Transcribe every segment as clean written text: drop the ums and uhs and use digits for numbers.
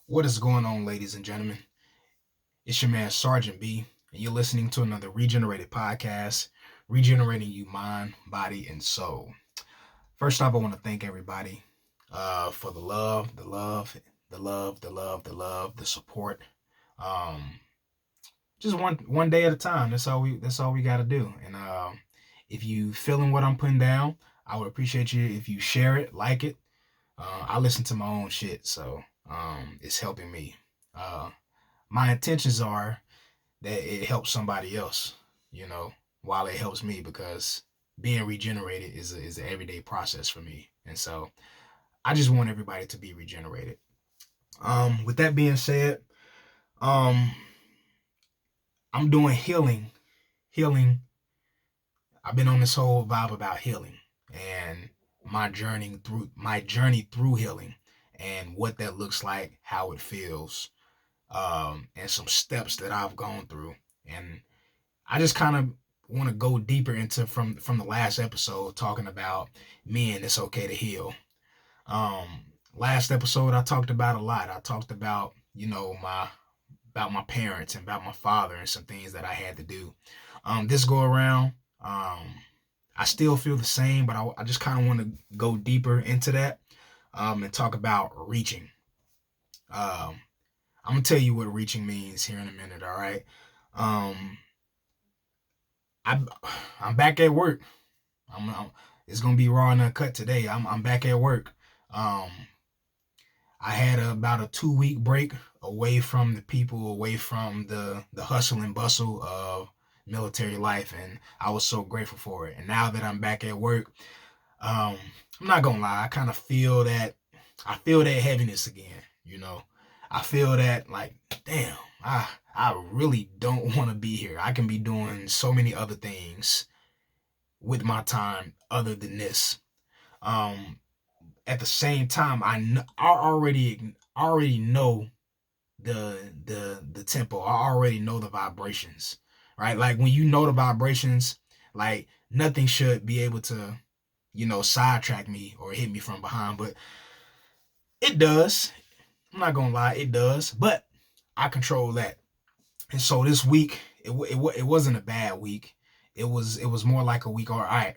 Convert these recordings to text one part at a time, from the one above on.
What is going on, ladies and gentlemen? It's your man, Sergeant B, and you're listening to another Regenerated podcast, regenerating you mind, body, and soul. First off, I want to thank everybody for the love, the support. Um, just one day at a time. That's all we got to do. And if you feeling what I'm putting down, I would appreciate you if you share it, like it. I listen to my own shit, so it's helping me. Uh, my intentions are that it helps somebody else, you know, while it helps me because being regenerated is an everyday process for me. And so I just want everybody to be regenerated. With that being said, um, I'm doing healing. Healing. I've been on this whole vibe about healing and my journey through healing and what that looks like, how it feels, and some steps that I've gone through. And I just kind of want to go deeper into from the last episode talking about men. It's okay to heal. Um, Last episode I talked about a lot. I talked about my parents and about my father and some things that I had to do. This go around, I still feel the same, but I just kind of want to go deeper into that and talk about reaching. Um, I'm gonna tell you what reaching means here in a minute. All right. Um, I I'm back at work. It's gonna be raw and uncut today. I'm back at work. Um, I had about a 2 week break away from the people, away from the hustle and bustle of military life, and I was so grateful for it. And now that I'm back at work, um, I'm not gonna lie, I kind of feel that I feel that heaviness again. I feel that like, damn, I really don't want to be here. I can be doing so many other things with my time other than this. Um, at the same time, I already know the tempo. I already know the vibrations, right? Like when you know the vibrations, like nothing should be able to, sidetrack me or hit me from behind. But it does. I'm not gonna lie, it does. But I control that. And so this week, it wasn't a bad week. It was more like a week. All right,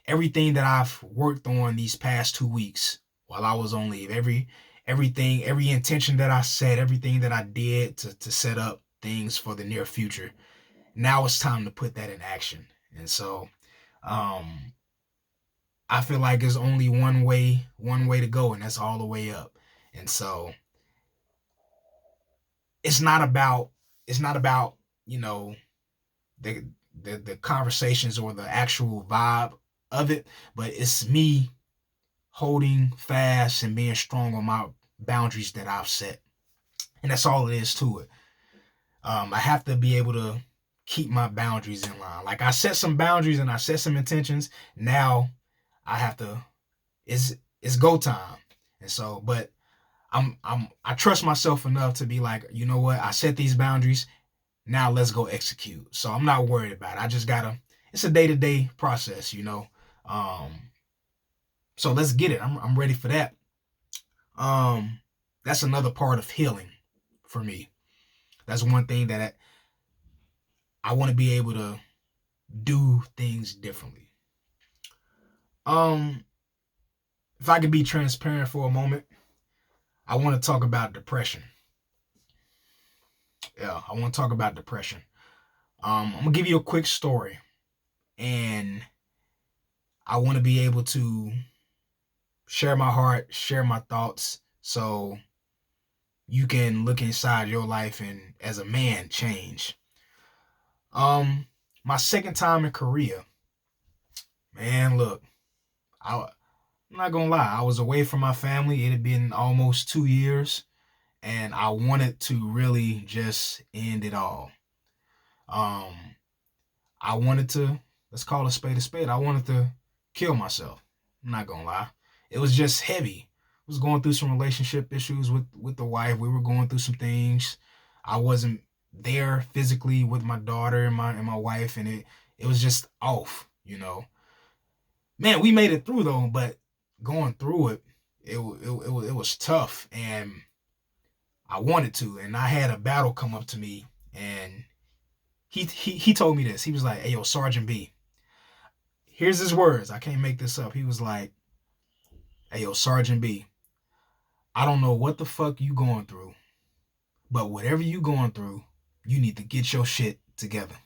everything that I've worked on these past 2 weeks while I was on leave, every intention that I set, everything that I did to set up things for the near future. Now it's time to put that in action. And so um I feel like there's only one way to go, and that's all the way up. And so it's not about it's not about, you know, the the conversations or the actual vibe of it, but it's me holding fast and being strong on my boundaries that I've set. And that's all it is to it. I have to be able to keep my boundaries in line. Like I set some boundaries and I set some intentions. Now I have to. It's go time. And so, but I trust myself enough to be like, you know what? I set these boundaries. Now let's go execute. So I'm not worried about it. I just gotta. It's a day-to-day process. Um, so let's get it. I'm ready for that. Um, that's another part of healing for me. That's one thing that I want to be able to do things differently. Um, if I could be transparent for a moment, I want to talk about depression. Yeah, I want to talk about depression. I'm gonna give you a quick story, and I want to be able to share my heart, share my thoughts, so you can look inside your life and, as a man, change. Um, my second time in Korea, man, look, I'm not gonna lie, I was away from my family. It had been almost 2 years, and I wanted to really just end it all. Um, I wanted to, let's call a spade a spade. I wanted to kill myself. I'm not gonna lie. It was just heavy. I was going through some relationship issues with the wife. We were going through some things. I wasn't there physically with my daughter and my wife, and it was just off. Man, we made it through though, but going through it was tough. And I wanted to, and I had a battle come up to me, and he told me this. He was like, "Hey, yo, Sergeant B." Here's his words. I can't make this up. He was like, "Hey, yo, Sergeant B, I don't know what the fuck you going through, but whatever you going through, you need to get your shit together."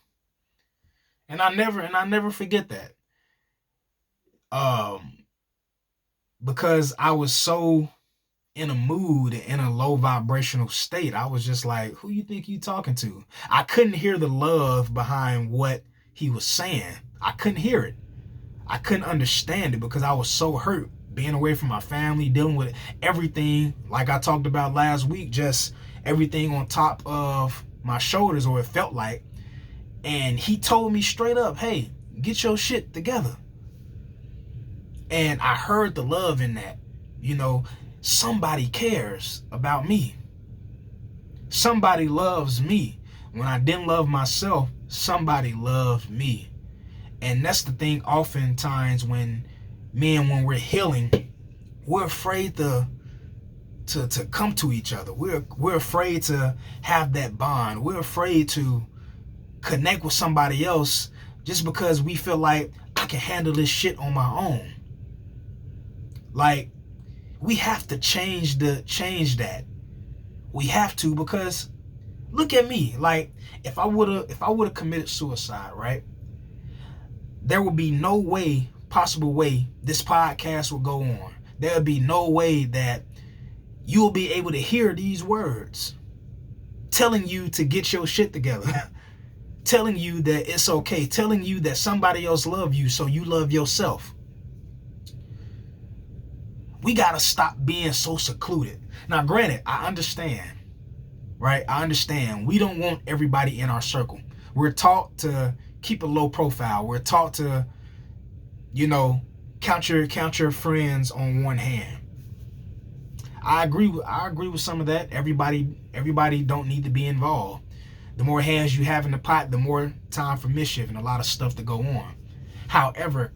And I never forget that. Because I was so in a mood, in a low vibrational state. I was just like, who you think you talking to? I couldn't hear the love behind what he was saying. I couldn't hear it. I couldn't understand it because I was so hurt being away from my family, dealing with everything like I talked about last week, just everything on top of my shoulders, or it felt like. And he told me straight up, hey, get your shit together. And I heard the love in that. You know, somebody cares about me. Somebody loves me. When I didn't love myself, somebody loved me. And that's the thing oftentimes when we're healing, we're afraid to come to each other. We're afraid to have that bond. We're afraid to connect with somebody else just because we feel like I can handle this shit on my own. Like, we have to change that. We have to, because look at me. Like, if I would have committed suicide, right? There would be no possible way this podcast would go on. There would be no way that you'll be able to hear these words telling you to get your shit together. Telling you that it's okay. Telling you that somebody else loves you, so you love yourself. We got to stop being so secluded. Now, granted, I understand, right? I understand. We don't want everybody in our circle. We're taught to keep a low profile. We're taught to, count your friends on one hand. I agree with some of that. Everybody don't need to be involved. The more hands you have in the pot, the more time for mischief and a lot of stuff to go on. However,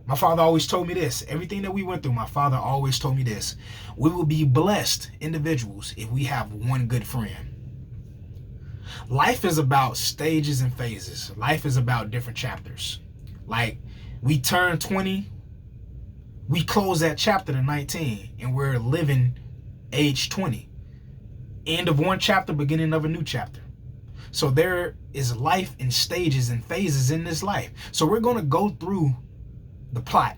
my father always told me this. Everything that we went through, my father always told me this. We will be blessed individuals if we have one good friend. Life is about stages and phases. Life is about different chapters. Like, we turn 20, we close that chapter to 19, and we're living age 20. End of one chapter, beginning of a new chapter. So there is life in stages and phases in this life. So we're going to go through the plot.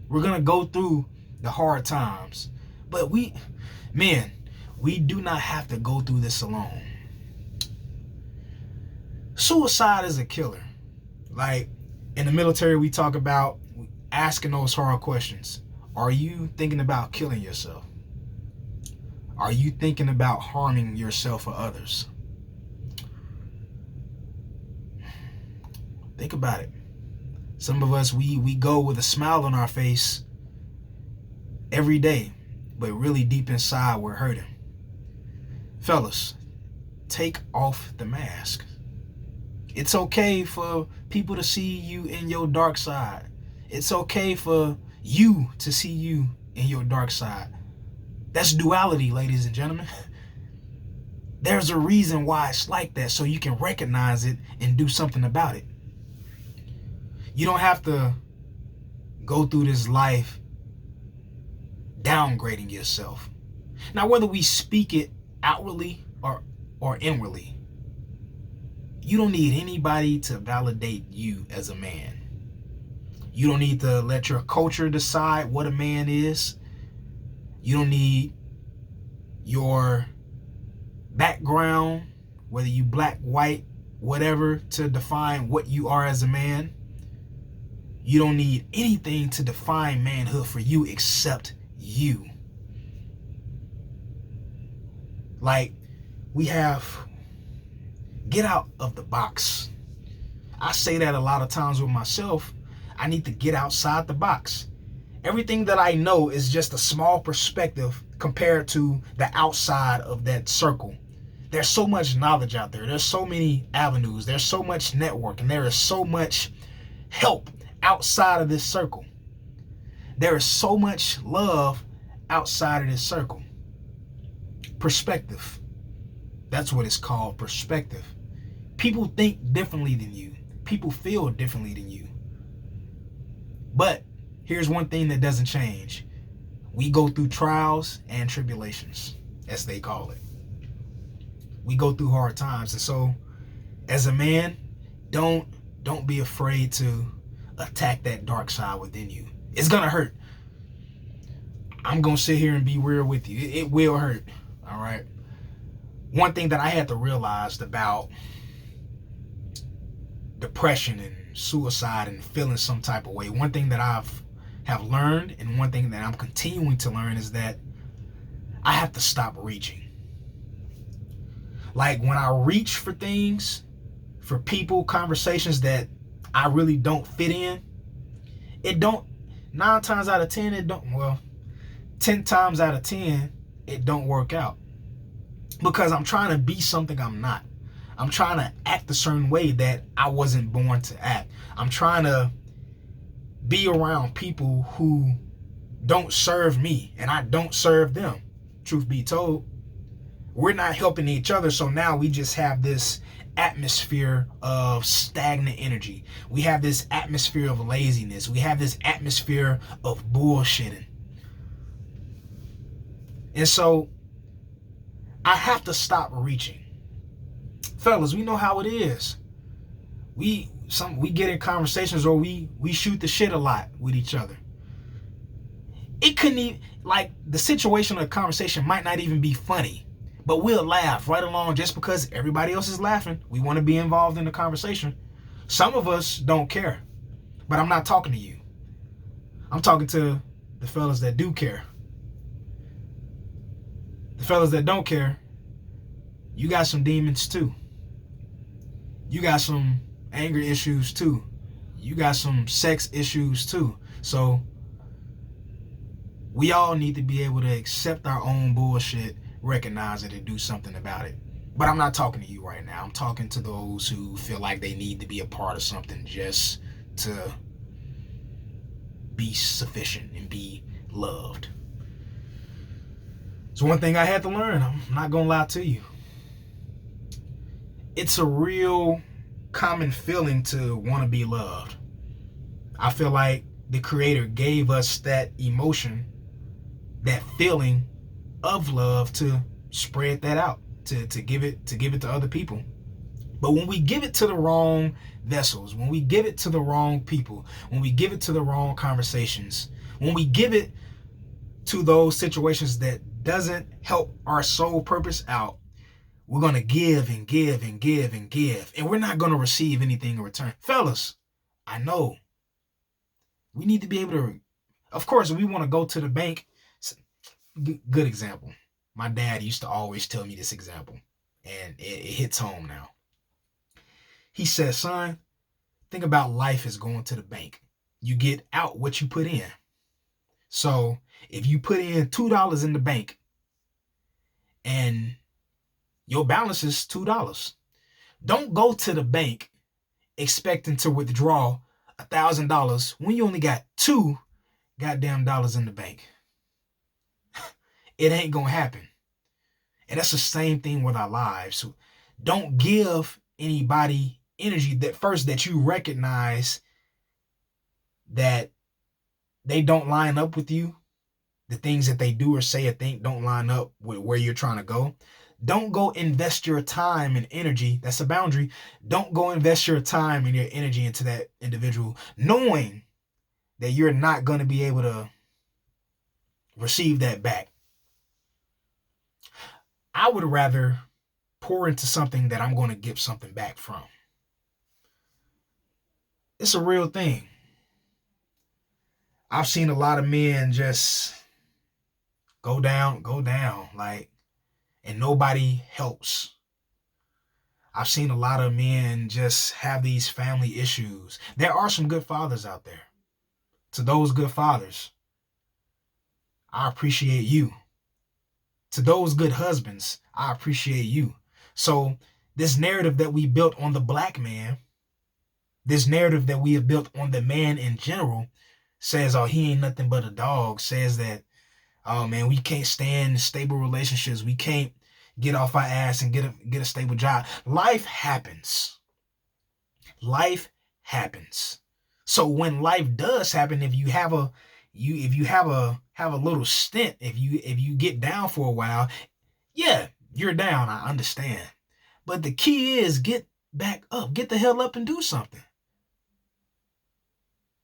We're going to go through the hard times. But we do not have to go through this alone. Suicide is a killer. Like, in the military, we talk about asking those hard questions. Are you thinking about killing yourself? Are you thinking about harming yourself or others? Think about it. Some of us, we go with a smile on our face every day, but really deep inside, we're hurting. Fellas, take off the mask. It's okay for people to see you in your dark side. It's okay for you to see you in your dark side. That's duality, ladies and gentlemen. There's a reason why it's like that, so you can recognize it and do something about it. You don't have to go through this life downgrading yourself. Now, whether we speak it outwardly or inwardly, you don't need anybody to validate you as a man. You don't need to let your culture decide what a man is. You don't need your background, whether you black, white, whatever, to define what you are as a man. You don't need anything to define manhood for you except you. Like, get out of the box. I say that a lot of times with myself. I need to get outside the box. Everything that I know is just a small perspective compared to the outside of that circle. There's so much knowledge out there. There's so many avenues. There's so much network, and there is so much help outside of this circle. There is so much love outside of this circle. Perspective. That's what it's called, perspective. People think differently than you. People feel differently than you. But here's one thing that doesn't change. We go through trials and tribulations, as they call it. We go through hard times. And so, as a man, don't be afraid to attack that dark side within you. It's gonna hurt. I'm gonna sit here and be real with you. It will hurt. All right. One thing that I had to realize about depression and suicide and feeling some type of way, one thing that have learned, and one thing that I'm continuing to learn, is that I have to stop reaching. Like, when I reach for things, for people, conversations that I really don't fit in, it don't, 9 times out of 10, it don't, well, 10 times out of 10, it don't work out. Because I'm trying to be something I'm not. I'm trying to act a certain way that I wasn't born to act. I'm trying to be around people who don't serve me, and I don't serve them. Truth be told, we're not helping each other, so now we just have this atmosphere of stagnant energy. We have this atmosphere of laziness. We have this atmosphere of bullshitting. And so I have to stop reaching. Fellas, we know how it is. We get in conversations, or we shoot the shit a lot with each other. It couldn't even, like, the situation of the conversation might not even be funny, but we'll laugh right along just because everybody else is laughing. We want to be involved in the conversation. Some of us don't care, but I'm not talking to you. I'm talking to the fellas that do care. The fellas that don't care, you got some demons too. You got some anger issues too. You got some sex issues too. So we all need to be able to accept our own bullshit, recognize it, and do something about it. But I'm not talking to you right now. I'm talking to those who feel like they need to be a part of something just to be sufficient and be loved. It's one thing I had to learn. I'm not gonna lie to you. It's a real common feeling to want to be loved. I feel like the Creator gave us that emotion, that feeling of love, to spread that out, to give it to other people. But when we give it to the wrong vessels, when we give it to the wrong people, when we give it to the wrong conversations, when we give it to those situations that doesn't help our soul purpose out, we're going to give and give and give and give, and we're not going to receive anything in return. Fellas, I know we need to be able to, of course, we want to go to the bank. Good example. My dad used to always tell me this example, and it hits home now. He says, son, think about life as going to the bank. You get out what you put in. So if you put in $2 in the bank and your balance is $2, don't go to the bank expecting to withdraw $1,000 when you only got $2 goddamn dollars in the bank. It ain't gonna happen. And that's the same thing with our lives. So don't give anybody energy that you recognize that they don't line up with you. The things that they do or say or think don't line up with where you're trying to go. Don't go invest your time and energy. That's a boundary. Don't go invest your time and your energy into that individual, knowing that you're not going to be able to receive that back. I would rather pour into something that I'm going to get something back from. It's a real thing. I've seen a lot of men just go down, like, and nobody helps. I've seen a lot of men just have these family issues. There are some good fathers out there. To those good fathers, I appreciate you. To those good husbands, I appreciate you. So this narrative that we built on the black man, this narrative that we have built on the man in general, says, oh, he ain't nothing but a dog, says that, Oh man, we can't stand stable relationships. We can't get off our ass and get a stable job. Life happens. Life happens. So when life does happen, if you have a have a little stint, if you get down for a while, yeah, you're down. I understand. But the key is get back up. Get the hell up and do something.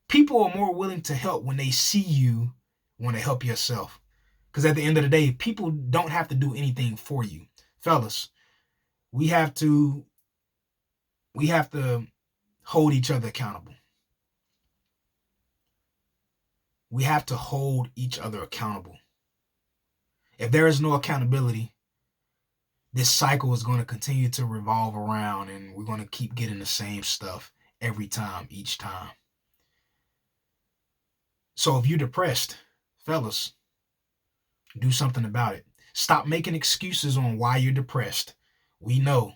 People are more willing to help when they see you want to help yourself. Because at the end of the day, people don't have to do anything for you. Fellas, we have to hold each other accountable. We have to hold each other accountable. If there is no accountability, this cycle is going to continue to revolve around and we're going to keep getting the same stuff every time, each time. So if you're depressed, fellas, do something about it. Stop making excuses on why you're depressed. We know.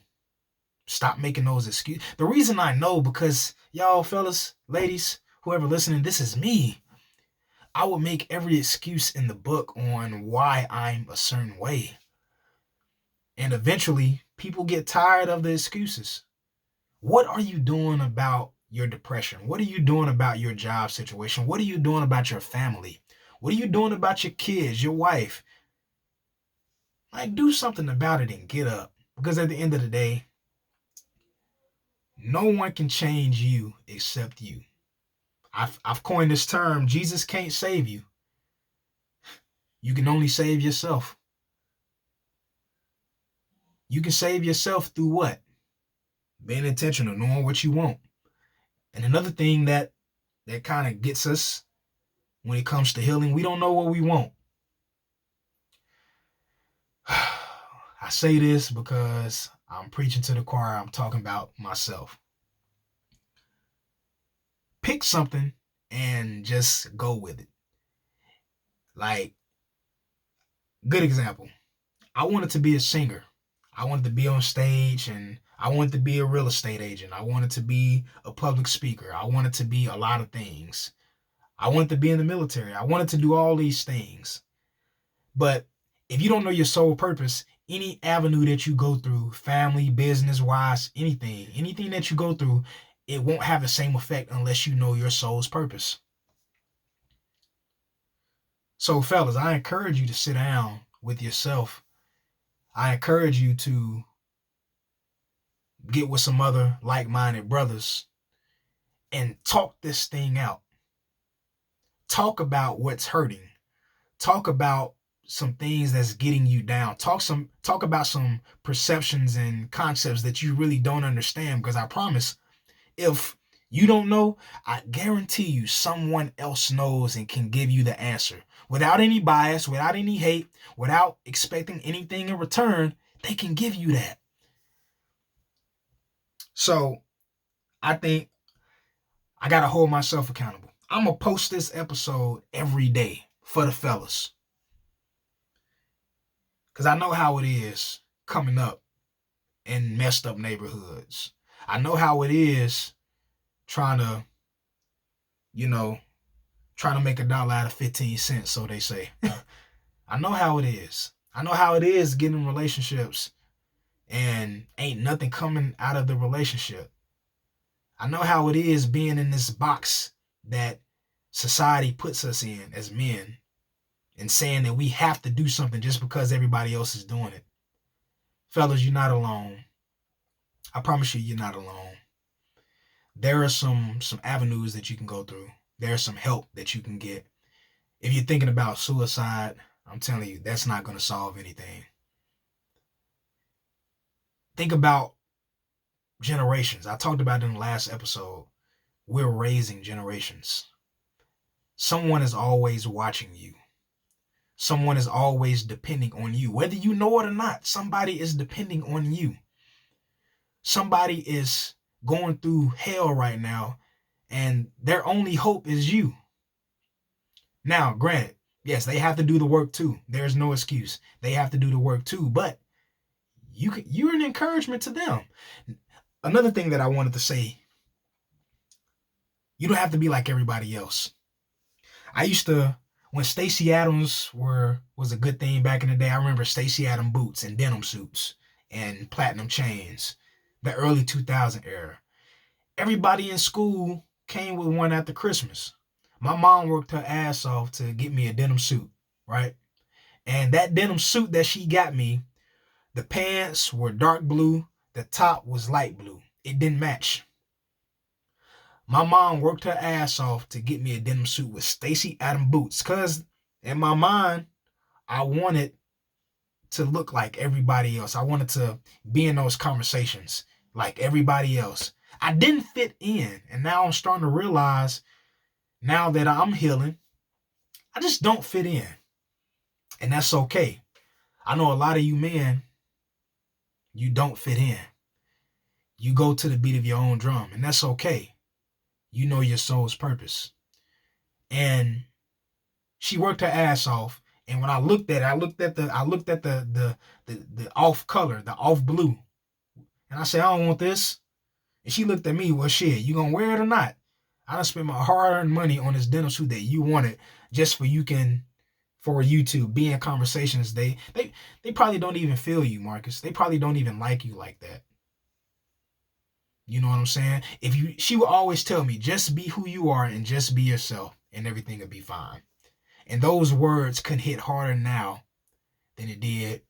Stop making those excuses. The reason I know, because y'all fellas, ladies, whoever listening, this is me. I would make every excuse in the book on why I'm a certain way. And eventually, people get tired of the excuses. What are you doing about your depression? What are you doing about your job situation? What are you doing about your family? What are you doing about your kids, your wife? Like, do something about it and get up. Because at the end of the day, no one can change you except you. I've coined this term, Jesus can't save you. You can only save yourself. You can save yourself through what? Being intentional, knowing what you want. And another thing that kind of gets us when it comes to healing, we don't know what we want. I say this because I'm preaching to the choir. I'm talking about myself. Pick something and just go with it. Like, good example. I wanted to be a singer. I wanted to be on stage, and I wanted to be a real estate agent. I wanted to be a public speaker. I wanted to be a lot of things. I wanted to be in the military. I wanted to do all these things. But if you don't know your sole purpose, any avenue that you go through, family, business-wise, anything that you go through, it won't have the same effect unless you know your soul's purpose. So, fellas, I encourage you to sit down with yourself. I encourage you to get with some other like-minded brothers and talk this thing out. Talk about what's hurting. Talk about some things that's getting you down. Talk about some perceptions and concepts that you really don't understand, because I promise, if you don't know, I guarantee you someone else knows and can give you the answer. Without any bias, without any hate, without expecting anything in return, they can give you that. So I think I got to hold myself accountable. I'm going to post this episode every day for the fellas. Because I know how it is coming up in messed up neighborhoods. I know how it is trying to make $1 out of 15 cents, so they say. I know how it is. I know how it is getting relationships and ain't nothing coming out of the relationship. I know how it is being in this box that society puts us in as men and saying that we have to do something just because everybody else is doing it. Fellas, you're not alone. I promise you, you're not alone. There are some avenues that you can go through. There's some help that you can get. If you're thinking about suicide, I'm telling you, that's not going to solve anything. Think about generations. I talked about it in the last episode. We're raising generations. Someone is always watching you. Someone is always depending on you. Whether you know it or not, somebody is depending on you. Somebody is going through hell right now, and their only hope is you. Now, granted, yes, they have to do the work too. There's no excuse. They have to do the work too, but you're an encouragement to them. Another thing that I wanted to say, you don't have to be like everybody else. I used to when Stacey Adams was a good thing back in the day. I remember Stacey Adams boots and denim suits and platinum chains, the early 2000 era. Everybody in school came with one after Christmas. My mom worked her ass off to get me a denim suit, right? And that denim suit that she got me, the pants were dark blue, the top was light blue. It didn't match. My mom worked her ass off to get me a denim suit with Stacey Adams boots, because in my mind, I wanted to look like everybody else. I wanted to be in those conversations like everybody else. I didn't fit in, and now I'm starting to realize, now that I'm healing, I just don't fit in, and that's okay. I know a lot of you men, you don't fit in. You go to the beat of your own drum, and that's okay. You know your soul's purpose. And she worked her ass off. And when I looked at it, I looked at the off color, the off blue. And I said, I don't want this. And she looked at me, well, shit, you gonna wear it or not? I done spent my hard-earned money on this denim suit that you wanted just for you to be in conversations. They probably don't even feel you, Marcus. They probably don't even like you like that. You know what I'm saying? She would always tell me, just be who you are and just be yourself and everything will be fine. And those words can hit harder now than it did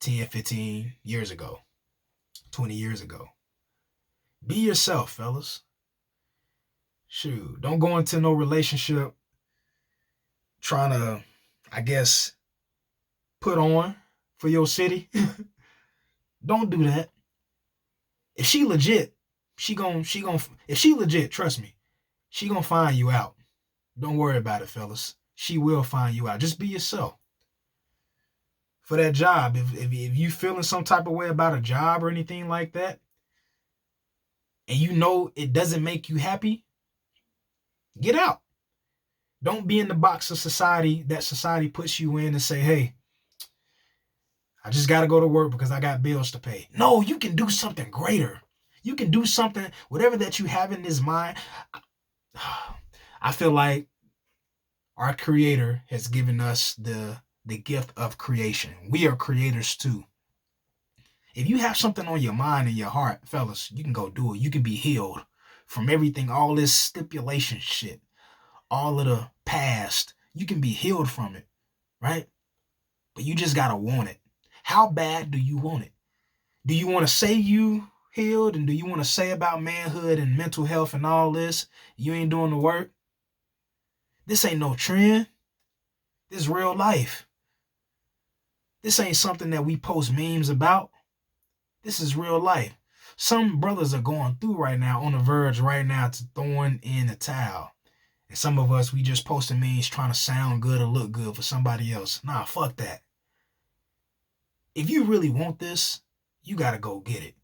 10, 15 years ago, 20 years ago. Be yourself, fellas. Shoot, don't go into no relationship trying to, I guess, put on for your city. Don't do that. If she legit, if she legit, trust me, she gonna find you out. Don't worry about it, fellas. She will find you out. Just be yourself. For that job, if you feeling some type of way about a job or anything like that, and you know it doesn't make you happy, get out. Don't be in the box of society that society puts you in and say, hey, I just got to go to work because I got bills to pay. No, you can do something greater. You can do something, whatever that you have in this mind. I feel like our Creator has given us the gift of creation. We are creators too. If you have something on your mind and your heart, fellas, you can go do it. You can be healed from everything, all this stipulation shit, all of the past. You can be healed from it, right? But you just gotta want it. How bad do you want it? Do you want to say you healed, and do you want to say about manhood and mental health and all this? You ain't doing the work. This ain't no trend. This is real life. This ain't something that we post memes about. This is real life. Some brothers are going through right now, on the verge right now, to throwing in the towel. And some of us, we just posting memes trying to sound good or look good for somebody else. Nah, fuck that. If you really want this, you got to go get it.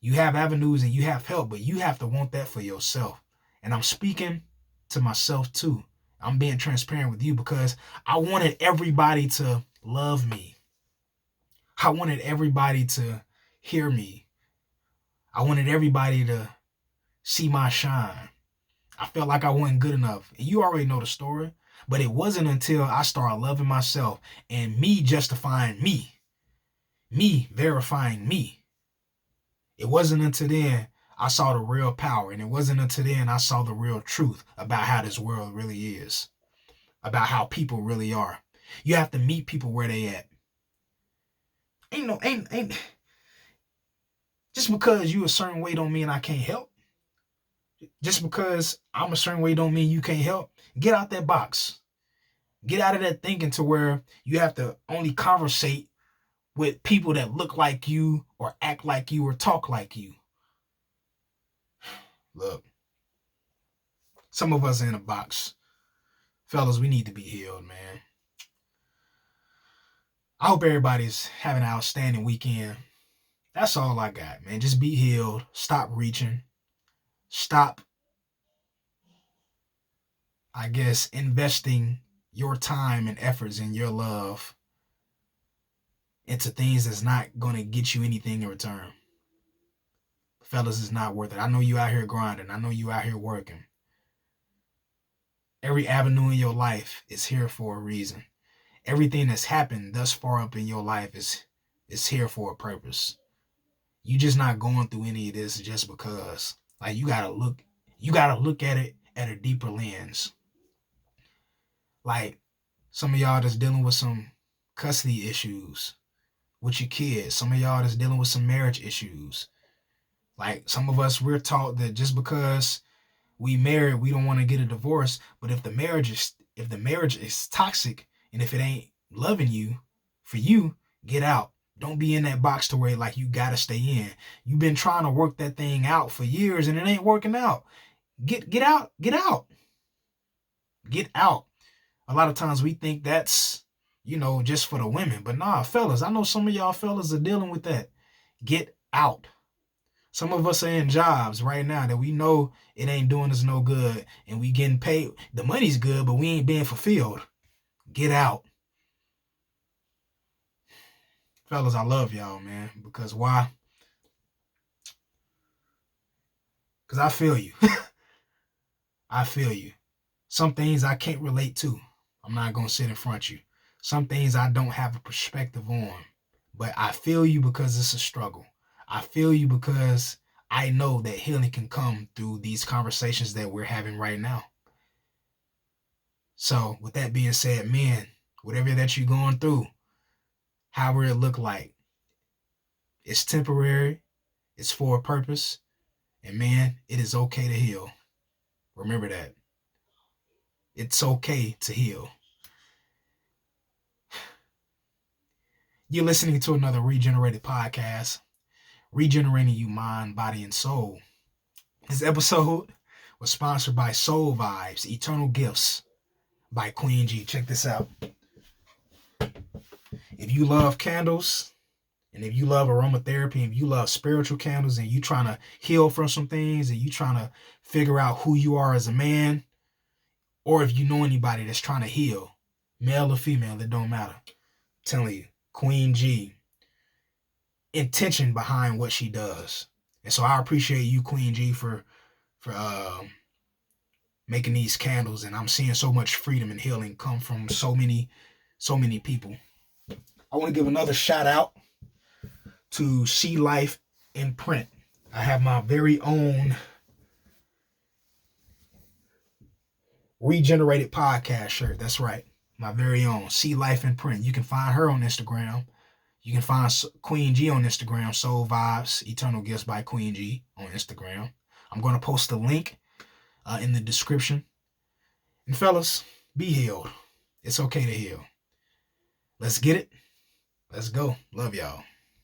You have avenues and you have help, but you have to want that for yourself. And I'm speaking to myself too. I'm being transparent with you because I wanted everybody to love me. I wanted everybody to hear me. I wanted everybody to see my shine. I felt like I wasn't good enough. And you already know the story. But it wasn't until I started loving myself and me justifying me verifying me. It wasn't until then I saw the real power. And it wasn't until then I saw the real truth about how this world really is. About how people really are. You have to meet people where they at. Ain't just because you a certain way don't mean I can't help. Just because I'm a certain way don't mean you can't help. Get out that box. Get out of that thinking to where you have to only conversate with people that look like you or act like you or talk like you. Look, some of us are in a box. Fellas, we need to be healed, man. I hope everybody's having an outstanding weekend. That's all I got, man. Just be healed. Stop reaching. Stop, I guess, investing your time and efforts and your love into things that's not going to get you anything in return. Fellas, it's not worth it. I know you out here grinding. I know you out here working. Every avenue in your life is here for a reason. Everything that's happened thus far up in your life is here for a purpose. You just not going through any of this just because. Like you gotta look at it at a deeper lens. Like some of y'all that's dealing with some custody issues with your kids. Some of y'all that's dealing with some marriage issues. Like some of us, we're taught that just because we married, we don't want to get a divorce. But if the marriage is toxic and if it ain't loving you, for you, get out. Don't be in that box to where like you gotta stay in. You've been trying to work that thing out for years and it ain't working out. Get out. Get out. Get out. A lot of times we think that's, just for the women. But nah, fellas, I know some of y'all fellas are dealing with that. Get out. Some of us are in jobs right now that we know it ain't doing us no good and we getting paid. The money's good, but we ain't being fulfilled. Get out. Fellas, I love y'all, man. Because why? Because I feel you. I feel you. Some things I can't relate to. I'm not going to sit in front of you. Some things I don't have a perspective on. But I feel you because it's a struggle. I feel you because I know that healing can come through these conversations that we're having right now. So with that being said, men, whatever that you're going through, however it look like, it's temporary, it's for a purpose, and man, it is okay to heal. Remember that. It's okay to heal. You're listening to another Regenerated podcast, regenerating you mind, body, and soul. This episode was sponsored by Soul Vibes, Eternal Gifts by Queen G. Check this out. If you love candles, and if you love aromatherapy, and if you love spiritual candles, and you trying to heal from some things, and you trying to figure out who you are as a man, or if you know anybody that's trying to heal, male or female, it don't matter. I'm telling you, Queen G, intention behind what she does. And so I appreciate you, Queen G, for making these candles, and I'm seeing so much freedom and healing come from so many people. I want to give another shout out to See Life in Print. I have my very own Regenerated podcast shirt. That's right. My very own See Life in Print. You can find her on Instagram. You can find Queen G on Instagram. Soul Vibes, Eternal Gifts by Queen G on Instagram. I'm going to post the link in the description. And fellas, be healed. It's okay to heal. Let's get it. Let's go. Love y'all.